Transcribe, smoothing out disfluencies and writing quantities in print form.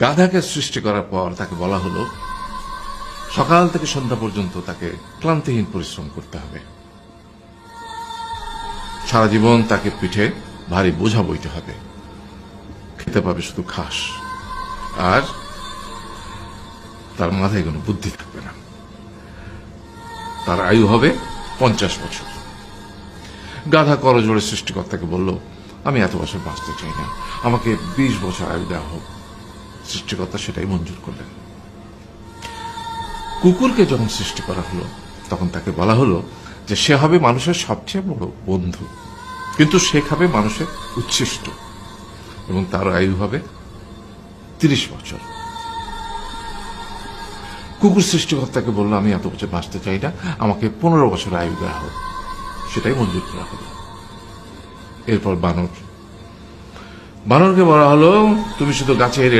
গাধাকে সৃষ্টি করার পর তাকে বলা হলো সকাল থেকে সন্ধ্যা পর্যন্ত তাকে ক্লান্তিহীন পরিশ্রম করতে হবে, সারা জীবন তাকে পিঠে ভারী বোঝা বইতে হবে, খেতে পাবে শুধু ঘাস, আর তার মাথায় কোনো বুদ্ধি থাকবে না। তার আয়ু হবে 50 বছর। গাধা করজোড়ে সৃষ্টিকর্তাকে বলল, আমি এত বছর বাঁচতে চাই না, আমাকে 20 বছর আয়ু দেওয়া হোক। সৃষ্টিকর্তা সেটাই মঞ্জুর করলেন। কুকুরকে যখন সৃষ্টি করা হলো তখন তাকে বলা হলো যে সে হবে মানুষের সবচেয়ে বড় বন্ধু, কিন্তু সে খাবে মানুষের উচ্ছিষ্ট, এবং তার আয়ু হবে 30 বছর। কুকুর সৃষ্টিকর্তাকে বলল, আমি এত বছর বাঁচতে চাই না, আমাকে 15 বছর আয়ু দেওয়া হোক। সেটাই মঞ্জুর করা হলো। এরপর বানরকে বলা হলো, তুমি শুধু গাছের